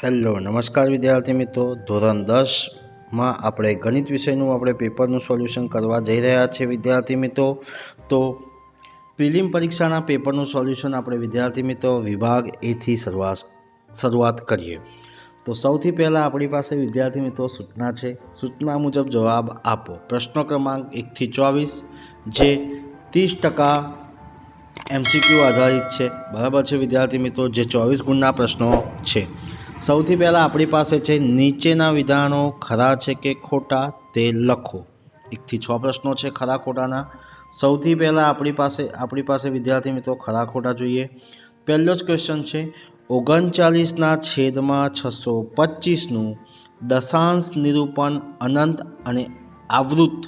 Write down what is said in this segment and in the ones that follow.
Hello નમસ્કાર વિદ્યાર્થી મિત્રો, ધોરણ 10માં આપણે ગણિત વિષયનું પેપરનું સોલ્યુશન કરવા જઈ રહ્યા છીએ વિદ્યાર્થી મિત્રો। તો પ્રિલિમ પરીક્ષાના પેપરનું સોલ્યુશન આપણે વિદ્યાર્થી મિત્રો વિભાગ એથી શરૂઆત કરીએ। તો સૌથી પહેલાં આપણી પાસે વિદ્યાર્થી મિત્રો સૂચના છે। સૂચના મુજબ જવાબ આપો। પ્રશ્ન ક્રમાંક 1 થી 24 જે 30% MCQ આધારિત છે, બરાબર છે વિદ્યાર્થી મિત્રો, જે 24 ગુણના પ્રશ્નો છે। સૌથી પહેલાં આપણી પાસે છે નીચેના વિધાનો ખરા છે કે ખોટા તે લખો। 1 થી 6 પ્રશ્નો છે ખરા ખોટાના। સૌથી પહેલાં આપણી પાસે વિદ્યાર્થી મિત્રો ખરા ખોટા જોઈએ। પહેલો જ ક્વેશ્ચન છે 39ના છેદમાં 625નું દશાંશ નિરૂપણ અનંત અને આવૃત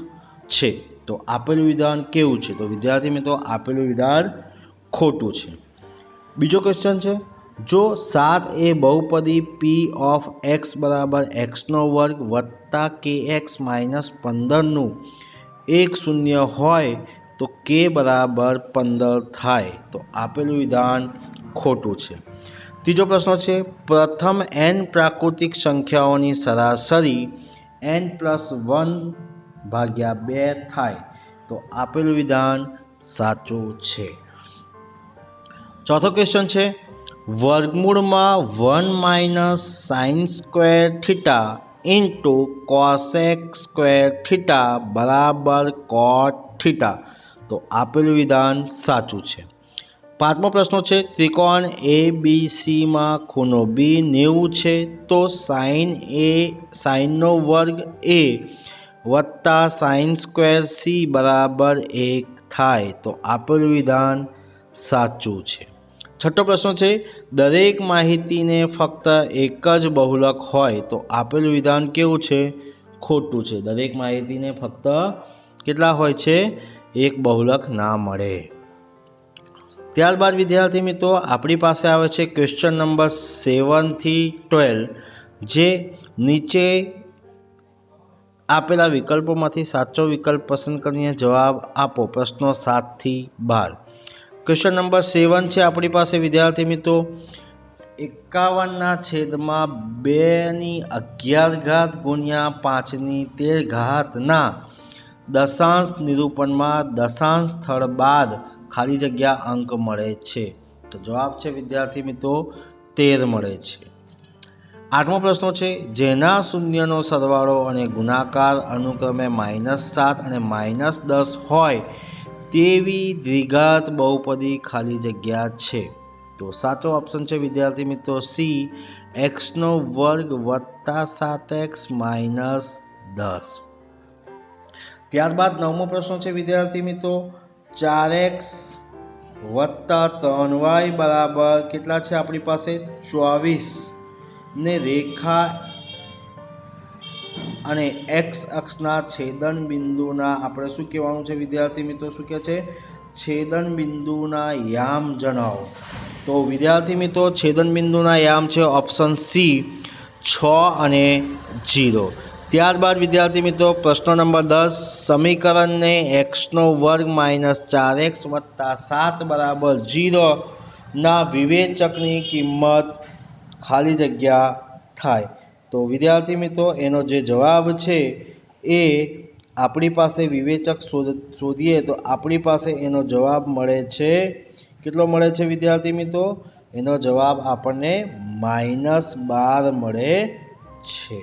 છે, તો આપેલું વિધાન કેવું છે? તો વિદ્યાર્થી મિત્રો આપેલું વિધાન ખોટું છે। બીજો ક્વેશ્ચન છે જો 7 એ બહુપદી p ઓફ x બરાબર x² વત્તા kx માઇનસ 15નું એક શૂન્ય હોય તો k બરાબર 15 થાય, તો આપેલું વિધાન ખોટું છે। ત્રીજો પ્રશ્ન છે પ્રથમ n પ્રાકૃતિક સંખ્યાઓની સરાસરી n+1/2 થાય, તો આપેલું વિધાન સાચું છે। ચોથો ક્વેશ્ચન છે વર્ગમૂળમાં 1 minus sine square theta into cosec square theta બરાબર કોટ થીટા, તો આપેલું વિધાન સાચું છે। પાંચમો પ્રશ્ન છે ત્રિકોણ ABCમાં ખૂણો B 90 છે, તો સાઇનનો વર્ગ A વત્તા સાઇન સ્ક્વેર C બરાબર 1 થાય, તો આપેલું વિધાન સાચું છે। છઠ્ઠો પ્રશ્ન છે દરેક માહિતીને ફક્ત એક જ બહુલક હોય, તો આપેલું વિધાન કેવું છે? ખોટું છે। દરેક માહિતીને ફક્ત કેટલા હોય છે? એક બહુલક ના મળે। ત્યારબાદ વિદ્યાર્થી મિત્રો આપણી પાસે આવે છે ક્વેશ્ચન નંબર 7 થી 12 જે નીચે આપેલા વિકલ્પોમાંથી સાચો વિકલ્પ પસંદ કરીને જવાબ આપો। પ્રશ્નો 7 થી 12। ક્વેશ્ચન નંબર 7 છે આપણી પાસે વિદ્યાર્થી મિત્રો 51ના છેદમાં 211 ગુણ્યા 513 દશાંશ નિરૂપણમાં દશાંશ સ્થળ બાદ ખાલી જગ્યા અંક મળે છે, તો જવાબ છે વિદ્યાર્થી મિત્રો 13 મળે છે। આઠમો પ્રશ્ન છે જેના શૂન્યનો સરવાળો અને ગુણાકાર અનુક્રમે -7 અને -10 હોય તેવી દ્વિઘાત બહુપદી ખાલી જગ્યા છે, તો સાચો ઓપ્શન છે વિદ્યાર્થી મિત્રો સી x² વત્તા 7x માઇનસ 10। ત્યારબાદ નવમો પ્રશ્ન છે વિદ્યાર્થી મિત્રો 4x વત્તા 3y બરાબર કેટલા છે? આપણી પાસે 24 ને રેખા અને x અક્ષના છેદન બિંદુના આપણે શું કહેવાનું છે વિદ્યાર્થી મિત્રો? શું કહે છે? છેદન બિંદુના યામ જણાવો। તો વિદ્યાર્થી મિત્રો છેદન બિંદુના યામ છે ઓપ્શન સી 6 અને 0। ત્યારબાદ વિદ્યાર્થી મિત્રો પ્રશ્ન નંબર 10 સમીકરણને x² માઇનસ 4x વત્તા 7 બરાબર 0 ના વિવેચકની કિંમત ખાલી જગ્યા થાય, તો વિદ્યાર્થી મિત્રો એનો જે જવાબ છે એ આપણી પાસે વિવેચક શોધીએ તો આપણી પાસે એનો જવાબ મળે છે કેટલો મળે છે વિદ્યાર્થી મિત્રો? એનો જવાબ આપણને -12 મળે છે।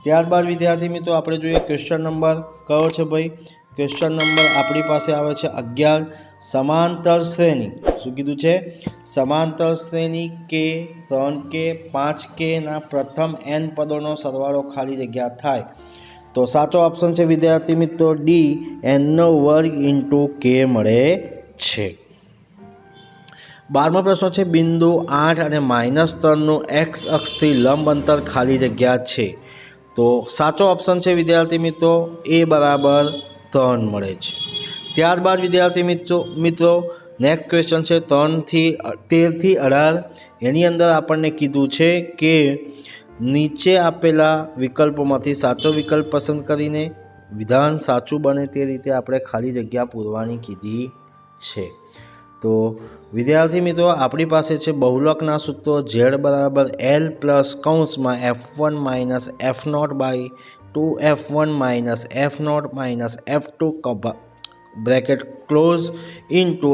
ત્યારબાદ વિદ્યાર્થી મિત્રો આપણે જોઈએ ક્વેશ્ચન નંબર કયો છે ભાઈ? ક્વેશ્ચન નંબર આપણી પાસે આવે છે 11 સમાંતર શ્રેણી। શું કીધું છે? સમાંતર શ્રેણી k 3k 5k ના પ્રથમ n પદોનો સરવાળો ખાલી જગ્યા થાય, તો સાચો ઓપ્શન છે વિદ્યાર્થી મિત્રો ડી n² × k મળે છે। 12મો પ્રશ્ન છે બિંદુ 8 અને -3નું x અક્ષથી લંબ અંતર ખાલી જગ્યા છે, તો સાચો ઓપ્શન છે વિદ્યાર્થી મિત્રો એ બરાબર 3 મળે છે। ત્યારબાદ વિદ્યાર્થી મિત્રો નેક્સ્ટ ક્વેશ્ચન છે 13 થી 18। એની અંદર આપણને કીધું છે કે નીચે આપેલા વિકલ્પોમાંથી સાચો વિકલ્પ પસંદ કરીને વિધાન સાચું બને તે રીતે આપણે ખાલી જગ્યા પૂરવાની કીધી છે। તો વિદ્યાર્થી મિત્રો આપણી પાસે છે બહુલકના સૂત્રો ઝેડ બરાબર એલ પ્લસ કૌંસમાં F1 minus F0 by 2F1 minus F0 minus F2 bracket close into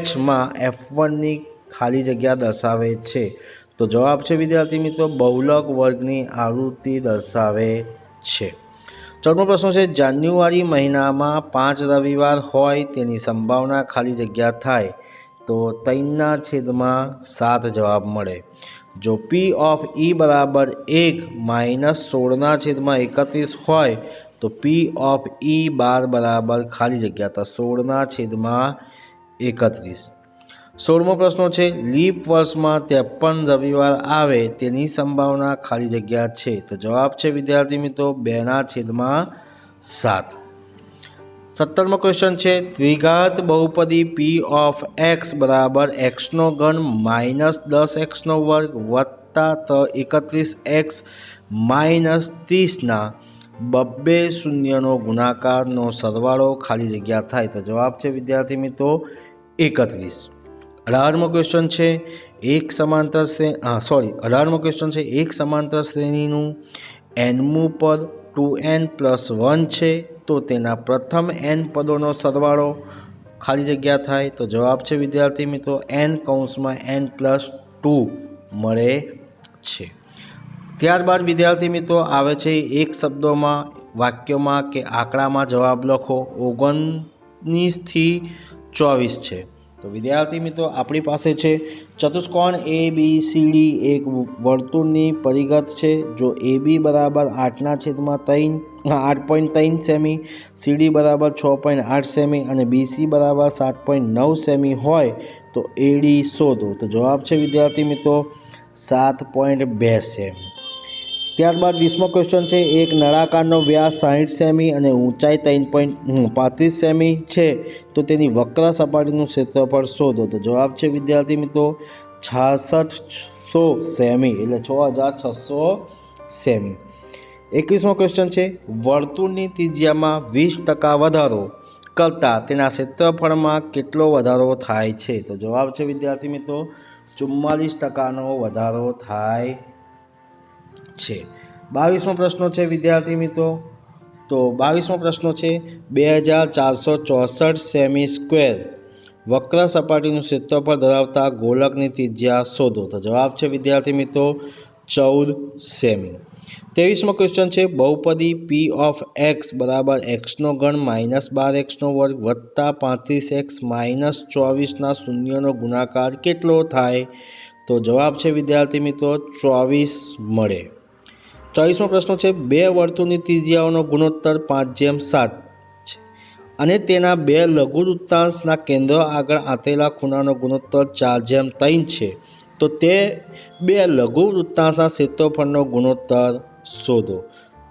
Hમાં F1ની ખાલી જગ્યા દર્શાવે છે. તો જવાબ છે વિદ્યાર્થી મિત્રો બહુલક વર્ગની આવૃત્તિ દર્શાવે છે. 14મો પ્રશ્ન છે જાન્યુઆરી મહિનામાં 5 રવિવાર હોય તેની સંભાવના ખાલી જગ્યા થાય તો 3/7 જવાબ મળે. જો P ઓફ E બરાબર 1 માઇનસ 16/31 હોય તો P ઓફ E બાર બરાબર ખાલી જગ્યા તો 16/31. 16મો પ્રશ્ન છે લીપ વર્ષમાં 53 રવિવાર આવે તેની સંભાવના ખાલી જગ્યા છે. તો જવાબ છે વિદ્યાર્થી મિત્રો 2/7. 17મો ક્વેશ્ચન છે દ્વિઘાત બહુપદી P ઓફ x બરાબર xનો ઘન માઇનસ 10x નો વર્ગ વત્તા 31x માઇનસ 30ના બબ્બે શૂન્યનો ગુણાકારનો સરવાળો ખાલી જગ્યા થાય. તો જવાબ છે વિદ્યાર્થી મિત્રો 31. 18મો ક્વેશ્ચન છે એક સમાંતર શ્રેણીનું nમું પદ 2n+1 છે તો તેના પ્રથમ n પદોનો સરવાળો ખાલી જગ્યા થાય. તો જવાબ છે વિદ્યાર્થી મિત્રો n+2 મળે છે. ત્યારબાદ વિદ્યાર્થી મિત્રો આવે છે એક શબ્દોમાં વાક્યોમાં કે આંકડામાં જવાબ લખો. 19 થી 24 છે. તો વિદ્યાર્થી મિત્રો આપણી પાસે છે ચતુષ્કોણ ABCD એક વર્તુળની પરિઘત છે. જો AB બરાબર 8/3 સેમી, CD બરાબર 6.8 સેમી અને BC બરાબર 7.9 સેમી હોય તો AD શોધો. તો જવાબ છે વિદ્યાર્થી મિત્રો 7.2 સેમી. ત્યારબાદ 20મો ક્વેશ્ચન છે એક નળાકારનો વ્યાસ 60 સેમી અને ઊંચાઈ 3.35 સેમી છે તો તેની વક્ર સપાટીનું ક્ષેત્રફળ શોધો. તો જવાબ છે વિદ્યાર્થી મિત્રો 6600 સેમી એટલે 6600 સેમી. 21મો ક્વેશ્ચન છે વર્તુળની ત્રિજ્યામાં 20% વધારો કરતાં તેના ક્ષેત્રફળમાં કેટલો વધારો થાય છે. તો જવાબ છે વિદ્યાર્થી મિત્રો 44%નો વધારો થાય છે. 22મો પ્રશ્ન છે વિદ્યાર્થી મિત્રો તો 22મો પ્રશ્ન છે 2464 સેમી સ્ક્વેર વક્ર સપાટીનું ક્ષેત્રફળ ધરાવતા ગોળકની ત્રિજ્યા શોધો. તો જવાબ છે વિદ્યાર્થી મિત્રો 14 સેમી. 23મો ક્વેશ્ચન છે બહુપદી P ઓફ x બરાબર xનો ઘન માઇનસ 12xનો વર્ગ વત્તા 35x માઇનસ 24ના શૂન્યનો ગુણાકાર કેટલો થાય. તો જવાબ છે વિદ્યાર્થી મિત્રો 24 મળે. 24મો પ્રશ્ન છે બે વર્તુળની ત્રિજ્યાઓનો ગુણોત્તર 5/7 છે અને તેના બે લઘુવૃત્તાંશના કેન્દ્રો આગળ આંતરેલા ખૂણાનો ગુણોત્તર 4/3 છે તો તે બે લઘુવૃત્તાંશના ક્ષેત્રફળનો ગુણોત્તર શોધો.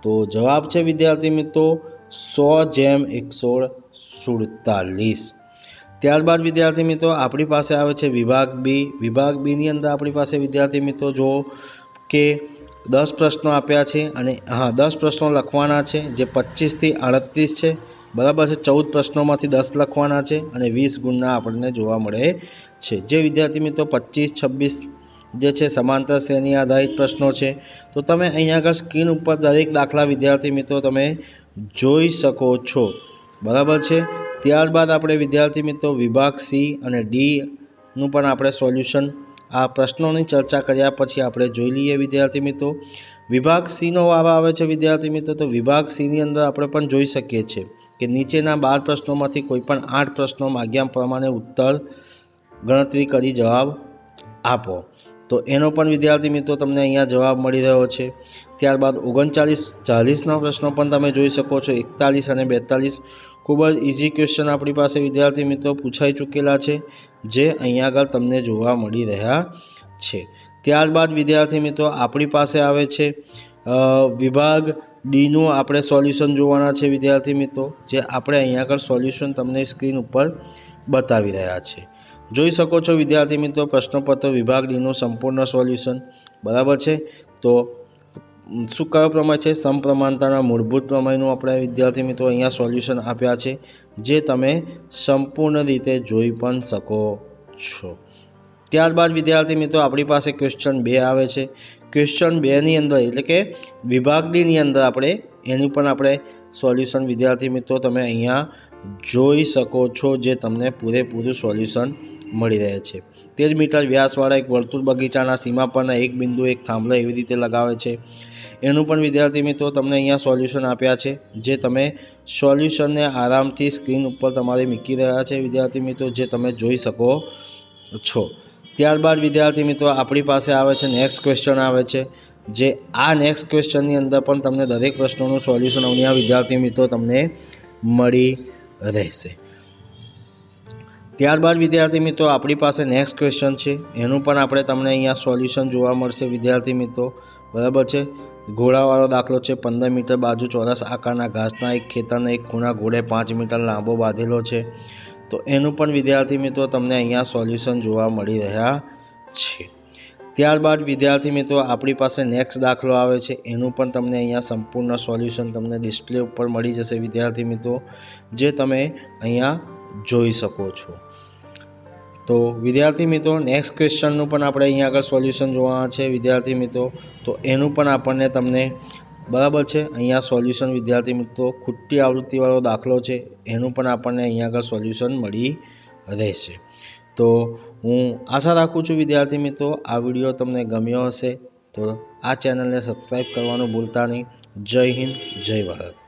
તો જવાબ છે વિદ્યાર્થી મિત્રો 100/147. ત્યારબાદ વિદ્યાર્થી મિત્રો આપણી પાસે આવે છે વિભાગ બી. વિભાગ બીની અંદર આપણી પાસે વિદ્યાર્થી મિત્રો જો કે 10 પ્રશ્નો આપ્યા છે અને 10 પ્રશ્નો લખવાના છે જે 25 થી 38 છે બરાબર છે. 14 પ્રશ્નોમાંથી 10 લખવાના છે અને 20 ગુણના આપણને જોવા મળે છે. જે વિદ્યાર્થી મિત્રો 25, 26 જે છે સમાંતર શ્રેણી આધારિત પ્રશ્નો છે. તો તમે અહીંયા આગળ સ્ક્રીન ઉપર દરેક દાખલા વિદ્યાર્થી મિત્રો તમે જોઈ શકો છો બરાબર છે. ત્યારબાદ આપણે વિદ્યાર્થી મિત્રો વિભાગ સી અને ડીનું પણ આપણે સોલ્યુશન આ પ્રશ્નોની ચર્ચા કર્યા પછી આપણે જોઈ લઈએ વિદ્યાર્થી મિત્રો. વિભાગ સીનો વારો આવે છે વિદ્યાર્થી મિત્રો. તો વિભાગ સીની અંદર આપણે પણ જોઈ શકીએ છીએ કે નીચેના 12 પ્રશ્નોમાંથી કોઈ પણ 8 પ્રશ્નો માગ્યા પ્રમાણે ઉત્તર ગણતરી કરી જવાબ આપો. તો એનો પણ વિદ્યાર્થી મિત્રો તમને અહીંયા જવાબ મળી રહ્યો છે. ત્યારબાદ 39, 40ના પ્રશ્નો પણ તમે જોઈ શકો છો. 41 અને 42 ખૂબ જ ઇઝી ક્વેશ્ચન આપણી પાસે વિદ્યાર્થી મિત્રો પૂછાઈ ચૂકેલા છે જે અહીંયા આગળ તમને જોવા મળી રહ્યા છે. ત્યારબાદ વિદ્યાર્થી મિત્રો આપણી પાસે આવે છે વિભાગ ડીનું આપણે સોલ્યુશન જોવાના છે વિદ્યાર્થી મિત્રો જે આપણે અહીંયા આગળ સોલ્યુશન તમને સ્ક્રીન ઉપર બતાવી રહ્યા છે. જોઈ શકો છો વિદ્યાર્થી મિત્રો પ્રશ્નપત્ર વિભાગ ડીનું સંપૂર્ણ સોલ્યુશન બરાબર છે. તો શું કયો પ્રમેય છે સમપ્રમાણતાના મૂળભૂત પ્રમેયનું આપણે વિદ્યાર્થી મિત્રો અહીંયા સોલ્યુશન આપ્યા છે જે તમે સંપૂર્ણ રીતે જોઈ પણ શકો છો। ત્યારબાદ વિદ્યાર્થી મિત્રો આપણી પાસે ક્વેશ્ચન 2 આવે છે। ક્વેશ્ચન 2ની અંદર એટલે કે વિભાગ ડીની અંદર આપણે એનું પણ આપણે સોલ્યુશન વિદ્યાર્થી મિત્રો તમે અહીંયા જોઈ શકો છો, જે તમને પૂરેપૂરું સોલ્યુશન મળી રહે છે। 13 મીટર વ્યાસવાળા એક વર્તુળ બગીચાના સીમા પરના એક બિંદુ એક થાંભલો એવી રીતે લગાવે છે। એનું પણ વિદ્યાર્થી મિત્રો તમને અહીંયા સોલ્યુશન આપ્યા છે, જે તમે સોલ્યુશનને આરામથી સ્ક્રીન ઉપર તમારે મૂકી રહ્યા છે વિદ્યાર્થી મિત્રો, જે તમે જોઈ શકો છો। ત્યારબાદ વિદ્યાર્થી મિત્રો આપણી પાસે આવે છે નેક્સ્ટ ક્વેશ્ચન આવે છે, જે આ નેક્સ્ટ ક્વેશ્ચનની અંદર પણ તમને દરેક પ્રશ્નોનું સોલ્યુશન અહીંયા વિદ્યાર્થી મિત્રો તમને મળી રહેશે। ત્યારબાદ વિદ્યાર્થી મિત્રો આપણી પાસે નેક્સ્ટ ક્વેશ્ચન છે, એનું પણ આપણે તમને અહીંયા સોલ્યુશન જોવા મળશે વિદ્યાર્થી મિત્રો, બરાબર છે। ઘોડાવાળો દાખલો છે। 15 મીટર બાજુ ચોરસ આકારના ઘાસના એક ખેતરના એક ખૂણા ઘોડે 5 મીટર લાંબો બાંધેલો છે। તો એનું પણ વિદ્યાર્થી મિત્રો તમને અહીંયા સોલ્યુશન જોવા મળી રહ્યા છે। ત્યારબાદ વિદ્યાર્થી મિત્રો આપણી પાસે નેક્સ્ટ દાખલો આવે છે, એનું પણ તમને અહીંયા સંપૂર્ણ સોલ્યુશન તમને ડિસ્પ્લે ઉપર મળી જશે વિદ્યાર્થી મિત્રો, જે તમે અહીંયા જોઈ શકો છો। તો વિદ્યાર્થી મિત્રો નેક્સ્ટ ક્વેશ્ચનનું પણ આપણે અહીંયા આગળ સોલ્યુશન જોવાના છે વિદ્યાર્થી મિત્રો, તો એનું પણ આપણને તમને બરાબર છે અહીંયા સોલ્યુશન વિદ્યાર્થી મિત્રો ખોટી આવૃત્તિવાળો દાખલો છે, એનું પણ આપણને અહીંયા આગળ સોલ્યુશન મળી રહેશે। તો હું આશા રાખું છું વિદ્યાર્થી મિત્રો આ વિડીયો તમને ગમ્યો હશે, તો આ ચેનલને સબસ્ક્રાઈબ કરવાનું ભૂલતા નહીં। જય હિન્દ, જય ભારત।